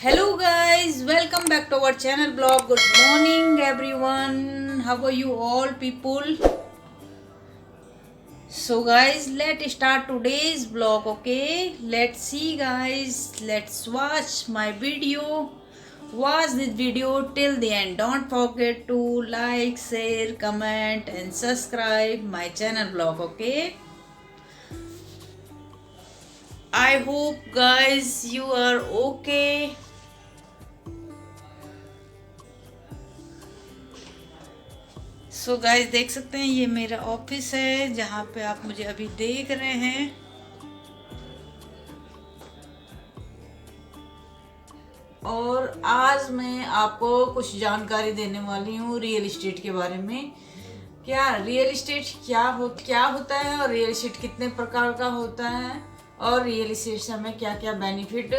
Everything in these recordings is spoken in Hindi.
Hello guys, welcome back to our channel blog. Good morning everyone. How are you all people? So guys, let's start today's vlog, okay? Let's see guys. Let's watch my video. Watch this video till the end. Don't forget to like, share, comment and subscribe my channel blog, okay? I hope guys you are okay. So guys देख सकते हैं ये मेरा ऑफिस है जहाँ पे आप मुझे अभी देख रहे हैं। और आज मैं आपको कुछ जानकारी देने वाली हूँ रियल इस्टेट के बारे में। क्या रियल इस्टेट क्या होता है और रियल इस्टेट कितने प्रकार का होता है और रियल इस्टेट से हमें क्या क्या बेनिफिट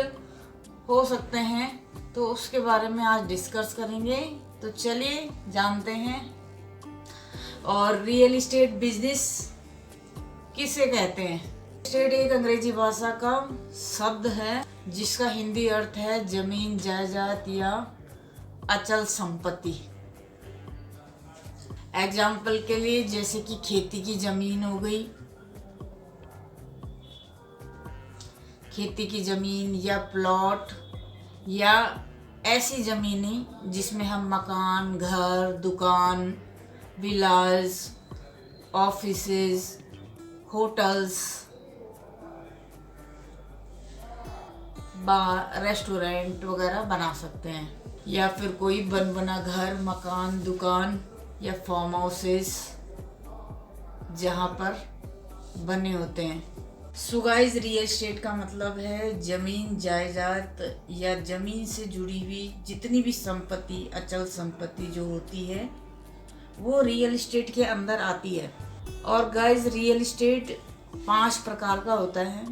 हो सकते हैं, तो उसके बारे में आज डिस्कस करेंगे। तो चलिए जानते हैं। और रियल इस्टेट बिजनेस किसे कहते हैं? इस्टेट एक अंग्रेजी भाषा का शब्द है जिसका हिंदी अर्थ है जमीन, जायदाद या अचल संपत्ति। एग्जाम्पल के लिए जैसे कि खेती की जमीन हो गई, खेती की जमीन या प्लॉट या ऐसी जमीनें जिसमें हम मकान, घर, दुकान, विलाज, ऑफिसेज, होटल्स, बार, रेस्टोरेंट वगैरह बना सकते हैं, या फिर कोई बना घर, मकान, दुकान या फार्म हाउसेस जहाँ पर बने होते हैं। सो गाइस, रियल एस्टेट का मतलब है जमीन, जायदाद या जमीन से जुड़ी हुई जितनी भी संपत्ति, अचल संपत्ति जो होती है वो रियल इस्टेट के अंदर आती है। और गाइस रियल इस्टेट 5 प्रकार का होता है।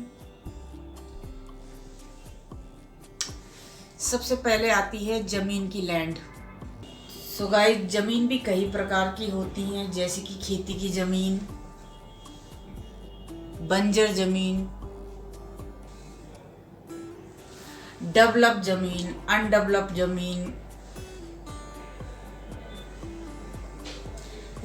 सबसे पहले आती है जमीन की लैंड। सो गाइस जमीन भी कई प्रकार की होती हैं, जैसे कि खेती की जमीन, बंजर जमीन, डेवलप जमीन, अनडेवलप जमीन,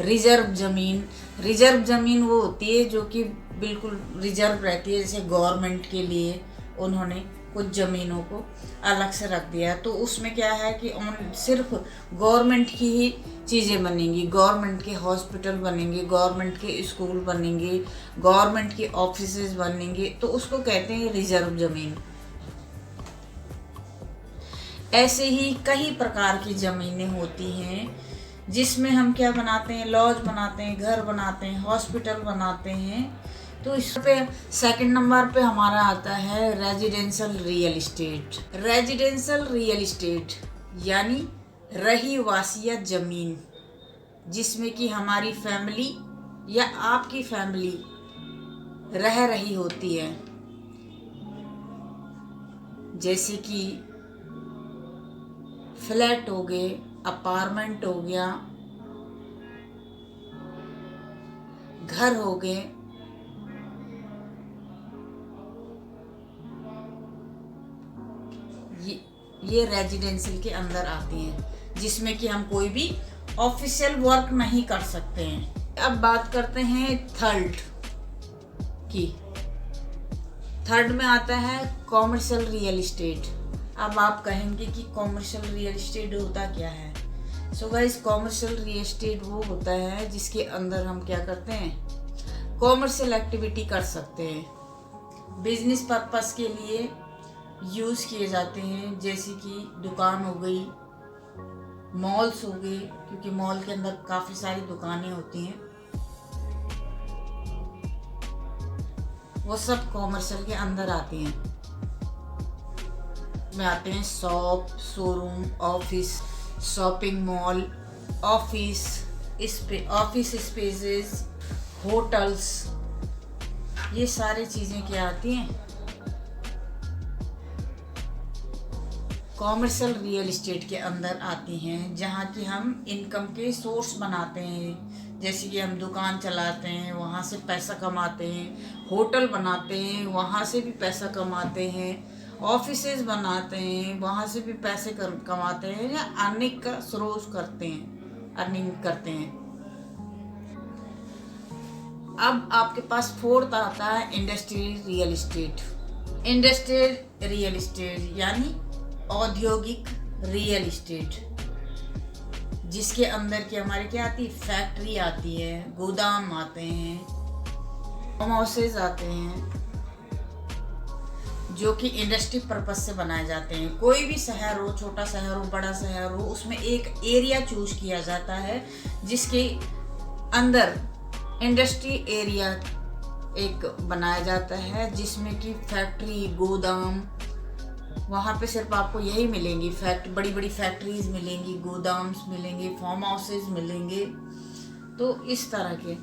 रिजर्व जमीन। रिजर्व जमीन वो होती है जो कि बिल्कुल रिजर्व रहती है, जैसे गवर्नमेंट के लिए उन्होंने कुछ ज़मीनों को अलग से रख दिया, तो उसमें क्या है कि सिर्फ गवर्नमेंट की ही चीज़ें बनेंगी, गवर्नमेंट के हॉस्पिटल बनेंगे, गवर्नमेंट के स्कूल बनेंगे, गवर्नमेंट के ऑफिसेज बनेंगे, तो उसको कहते हैं रिजर्व ज़मीन। ऐसे ही कई प्रकार की ज़मीनें होती हैं जिसमें हम क्या बनाते हैं, लॉज बनाते हैं, घर बनाते हैं, हॉस्पिटल बनाते हैं। तो इस पे सेकंड नंबर पे हमारा आता है residential real estate. Residential real estate यानी रहीवासिया ज़मीन, जिसमें कि हमारी फैमिली या आपकी फैमिली रह रही होती है, जैसे कि फ्लैट हो गए, अपार्टमेंट हो गया, घर हो गए। ये रेजिडेंशियल के अंदर आती हैं, जिसमें कि हम कोई भी ऑफिशियल वर्क नहीं कर सकते हैं। अब बात करते हैं थर्ड की। थर्ड में आता है कॉमर्शियल रियल इस्टेट। अब आप कहेंगे कि कॉमर्शियल रियल इस्टेट होता क्या है? So guys commercial real estate वो होता है जिसके अंदर हम क्या करते हैं, कॉमर्शियल एक्टिविटी कर सकते हैं, बिजनेस पर्पस के लिए यूज़ किए जाते हैं, जैसे कि दुकान हो गई, मॉल्स हो गए, क्योंकि मॉल के अंदर काफ़ी सारी दुकानें होती हैं, वो सब कॉमर्शियल के अंदर आती हैं। में आते हैं shop, showroom, office, shopping mall, office spaces, hotels, ये सारी चीज़ें क्या आती हैं, कॉमर्शियल रियल इस्टेट के अंदर आती हैं, जहाँ की हम इनकम के सोर्स बनाते हैं। जैसे कि हम दुकान चलाते हैं, वहाँ से पैसा कमाते हैं, होटल बनाते हैं, वहाँ से भी पैसा कमाते हैं, ऑफिसेज बनाते हैं, वहाँ से भी पैसे कमाते हैं या अर्निंग का स्रोत करते हैं, अर्निंग करते हैं। अब आपके पास फोर्थ आता है industrial real estate. Industrial real estate यानी औद्योगिक रियल एस्टेट, जिसके अंदर की हमारे क्या आती है, फैक्ट्री आती है, गोदाम आते हैं, फार्म हाउसेज आते हैं, जो कि इंडस्ट्री पर्पस से बनाए जाते हैं। कोई भी शहर हो, छोटा शहर हो, बड़ा शहर हो, उसमें एक एरिया चूज किया जाता है जिसके अंदर इंडस्ट्री एरिया एक बनाया जाता है, जिसमें कि फैक्ट्री, गोदाम, वहाँ पे सिर्फ आपको यही मिलेंगी, बड़ी बड़ी फैक्ट्रीज मिलेंगी, गोदाम्स मिलेंगे, फार्म हाउसेज मिलेंगे। तो इस तरह के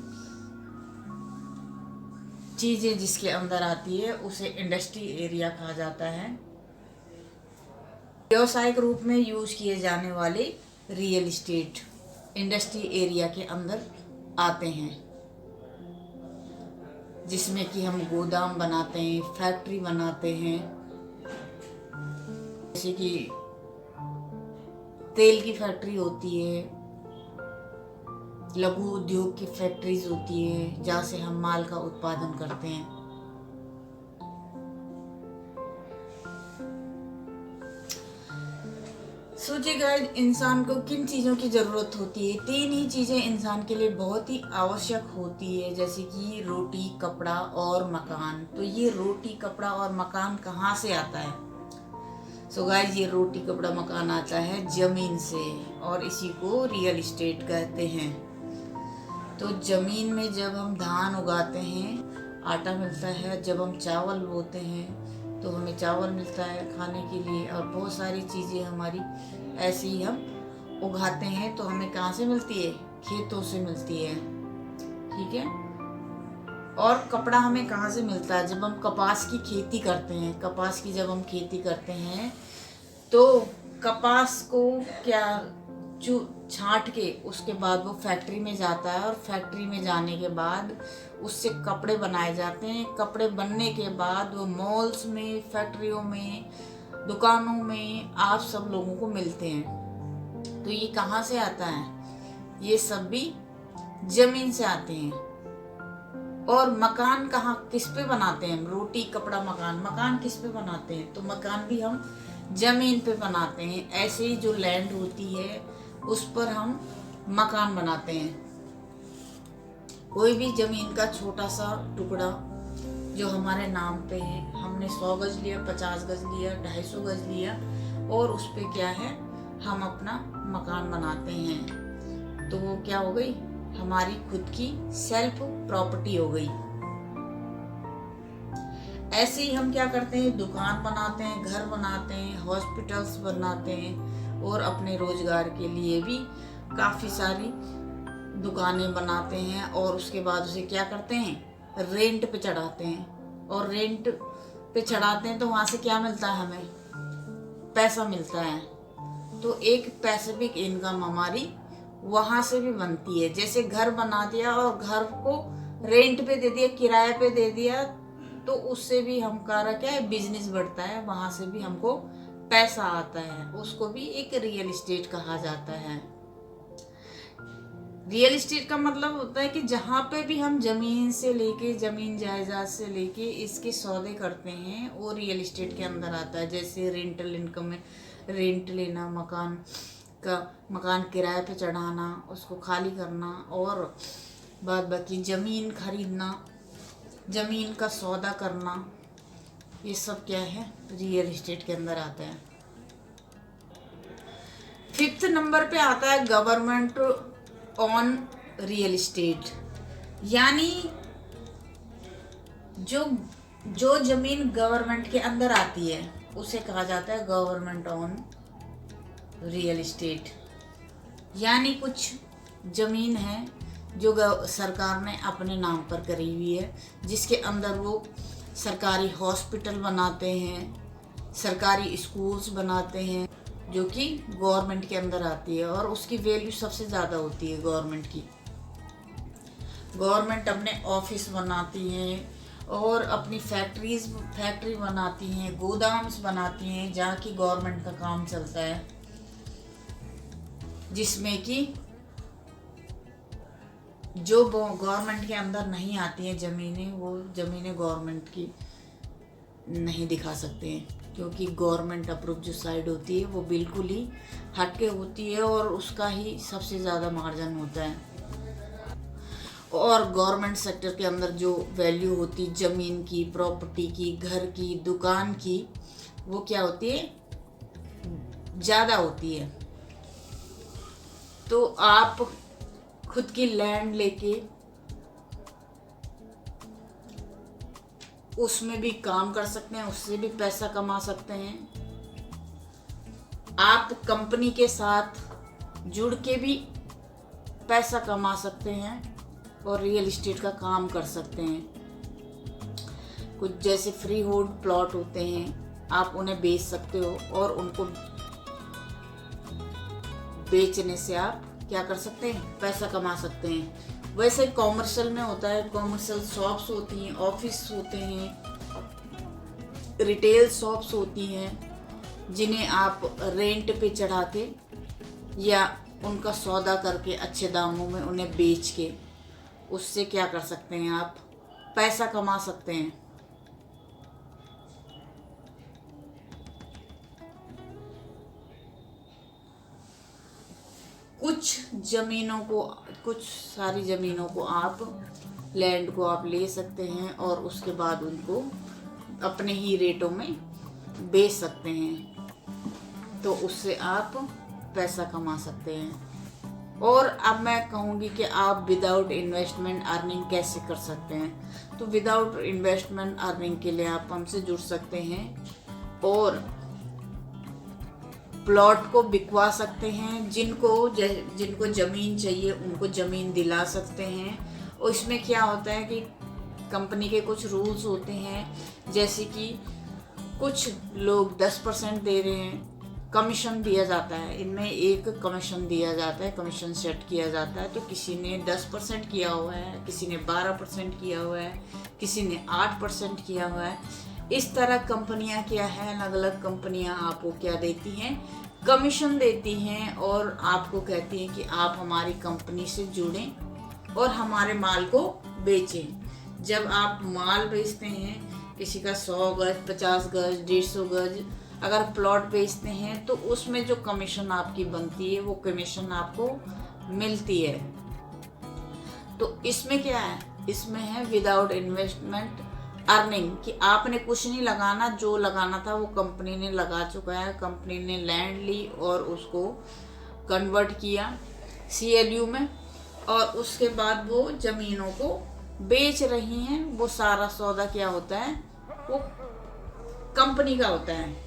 चीज़ें जिसके अंदर आती है उसे इंडस्ट्री एरिया कहा जाता है। व्यावसायिक रूप में यूज किए जाने वाले रियल एस्टेट इंडस्ट्री एरिया के अंदर आते हैं, जिसमें कि हम गोदाम बनाते हैं, फैक्ट्री बनाते हैं, जैसे कि तेल की फैक्ट्री होती है, लघु उद्योग की फैक्ट्रीज होती है, जहाँ से हम माल का उत्पादन करते हैं। सोचिएगा इंसान को किन चीज़ों की ज़रूरत होती है। 3 ही चीज़ें इंसान के लिए बहुत ही आवश्यक होती है, जैसे कि रोटी, कपड़ा और मकान। तो ये रोटी, कपड़ा और मकान कहाँ से आता है? सो गाइस, ये रोटी, कपड़ा, मकान आता है ज़मीन से, और इसी को रियल एस्टेट कहते हैं। तो ज़मीन में जब हम धान उगाते हैं, आटा मिलता है, जब हम चावल बोते हैं तो हमें चावल मिलता है खाने के लिए, और बहुत सारी चीज़ें हमारी ऐसे ही हम उगाते हैं तो हमें कहाँ से मिलती है? खेतों से मिलती है, ठीक है। और कपड़ा हमें कहाँ से मिलता है? जब हम कपास की खेती करते हैं, कपास की जब हम खेती करते हैं तो कपास को क्या छांट के उसके बाद वो फैक्ट्री में जाता है, और फैक्ट्री में जाने के बाद उससे कपड़े बनाए जाते हैं। कपड़े बनने के बाद वो मॉल्स में, फैक्ट्रियों में, दुकानों में आप सब लोगों को मिलते हैं। तो ये कहाँ से आता है? ये सब भी जमीन से आते हैं। और मकान कहाँ, किस पे बनाते हैं हम? रोटी, कपड़ा, मकान। मकान किस पे बनाते हैं? तो मकान भी हम जमीन पे बनाते हैं। ऐसे ही जो लैंड होती है उस पर हम मकान बनाते हैं। कोई भी जमीन का छोटा सा टुकड़ा जो हमारे नाम पे है, हमने 100 गज लिया, 50 गज लिया, 250 गज लिया, और उस पे क्या है, हम अपना मकान बनाते हैं। तो वो क्या हो गई? हमारी खुद की सेल्फ प्रॉपर्टी हो गई। ऐसे ही हम क्या करते हैं, दुकान बनाते हैं, घर बनाते हैं, हॉस्पिटल्स बनाते हैं, और अपने रोजगार के लिए भी काफ़ी सारी दुकानें बनाते हैं, और उसके बाद उसे क्या करते हैं, रेंट पे चढ़ाते हैं। और रेंट पे चढ़ाते हैं तो वहाँ से क्या मिलता है, हमें पैसा मिलता है। तो एक पैसिफिक इनकम हमारी वहाँ से भी बनती है। जैसे घर बना दिया और घर को रेंट पे दे दिया, किराए पे दे दिया, तो उससे भी हमारा क्या है, बिजनेस बढ़ता है, वहाँ से भी हमको पैसा आता है। उसको भी एक रियल एस्टेट कहा जाता है। रियल एस्टेट का मतलब होता है कि जहाँ पे भी हम जमीन से लेके, जमीन जायदाद से लेके इसके सौदे करते हैं, वो रियल एस्टेट के अंदर आता है। जैसे रेंटल इनकम में रेंट लेना, मकान किराए पे चढ़ाना, उसको खाली करना, और बाद बाकी ज़मीन खरीदना, ज़मीन का सौदा करना, ये सब क्या है, रियल एस्टेट के अंदर आता है। 5th नंबर पे आता है गवर्नमेंट ऑन रियल एस्टेट, यानी जो जमीन गवर्नमेंट के अंदर आती है उसे कहा जाता है गवर्नमेंट ऑन रियल एस्टेट। यानी कुछ जमीन है जो सरकार ने अपने नाम पर करी हुई है, जिसके अंदर वो सरकारी हॉस्पिटल बनाते हैं, सरकारी स्कूल्स बनाते हैं, जो कि गवर्नमेंट के अंदर आती है, और उसकी वैल्यू सबसे ज़्यादा होती है गवर्नमेंट की। गवर्नमेंट अपने ऑफिस बनाती है, और अपनी फैक्ट्री बनाती हैं, गोदाम्स बनाती हैं, जहाँ की गवर्नमेंट का काम चलता है, जिसमें कि जो गवर्नमेंट के अंदर नहीं आती हैं ज़मीनें, वो ज़मीनें गवर्नमेंट की नहीं दिखा सकते हैं, क्योंकि गवर्नमेंट अप्रूव जो साइड होती है वो बिल्कुल ही हटके होती है और उसका ही सबसे ज़्यादा मार्जिन होता है। और गवर्नमेंट सेक्टर के अंदर जो वैल्यू होती ज़मीन की, प्रॉपर्टी की, घर की, दुकान की, वो क्या होती है, ज़्यादा होती है। तो आप खुद की लैंड लेके उसमें भी काम कर सकते हैं, उससे भी पैसा कमा सकते हैं। आप कंपनी के साथ जुड़ के भी पैसा कमा सकते हैं और रियल एस्टेट का काम कर सकते हैं। कुछ जैसे फ्री होल्ड प्लॉट होते हैं, आप उन्हें बेच सकते हो और उनको बेचने से आप क्या कर सकते हैं, पैसा कमा सकते हैं। वैसे कॉमर्शियल में होता है, कॉमर्शियल शॉप्स होती हैं, ऑफिस होते हैं, रिटेल शॉप्स होती हैं, जिन्हें आप रेंट पे चढ़ा के या उनका सौदा करके अच्छे दामों में उन्हें बेच के उससे क्या कर सकते हैं, आप पैसा कमा सकते हैं। कुछ सारी ज़मीनों को आप, लैंड को आप ले सकते हैं और उसके बाद उनको अपने ही रेटों में बेच सकते हैं, तो उससे आप पैसा कमा सकते हैं। और अब मैं कहूँगी कि आप विदाउट इन्वेस्टमेंट अर्निंग कैसे कर सकते हैं। तो विदाउट इन्वेस्टमेंट अर्निंग के लिए आप हमसे जुड़ सकते हैं और प्लॉट को बिकवा सकते हैं। जिनको ज़मीन चाहिए उनको ज़मीन दिला सकते हैं। और इसमें क्या होता है कि कंपनी के कुछ रूल्स होते हैं, जैसे कि कुछ लोग 10% दे रहे हैं, कमीशन दिया जाता है, इनमें एक कमीशन दिया जाता है, कमीशन सेट किया जाता है। तो किसी ने 10% किया हुआ है, किसी ने 12% किया हुआ है, किसी ने 8% किया हुआ है। इस तरह कंपनियां क्या है, अलग अलग कंपनियां आपको क्या देती हैं, कमीशन देती हैं और आपको कहती हैं कि आप हमारी कंपनी से जुड़ें और हमारे माल को बेचें। जब आप माल बेचते हैं, किसी का 100 गज, 50 गज, 150 गज अगर प्लॉट बेचते हैं, तो उसमें जो कमीशन आपकी बनती है वो कमीशन आपको मिलती है। तो इसमें क्या है, इसमें है विदाउट इन्वेस्टमेंट अर्निंग, कि आपने कुछ नहीं लगाना, जो लगाना था वो कंपनी ने लगा चुका है। कंपनी ने लैंड ली और उसको कन्वर्ट किया CLU में, और उसके बाद वो ज़मीनों को बेच रही हैं। वो सारा सौदा क्या होता है, वो कंपनी का होता है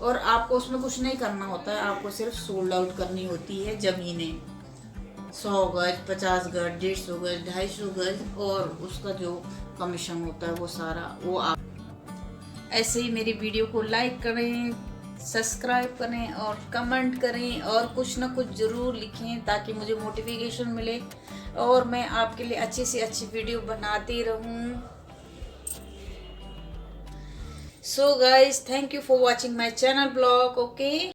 और आपको उसमें कुछ नहीं करना होता है। आपको सिर्फ सोल्ड आउट करनी होती है ज़मीनें, 100 गज, 50 गज, 150 गज, 250 गज, और उसका जो कमीशन होता है वो सारा वो आप। ऐसे ही मेरी वीडियो को लाइक करें, सब्सक्राइब करें और कमेंट करें और कुछ ना कुछ ज़रूर लिखें, ताकि मुझे मोटिवेशन मिले और मैं आपके लिए अच्छी से अच्छी वीडियो बनाती रहूं। So guys, thank you for watching my channel blog. Okay.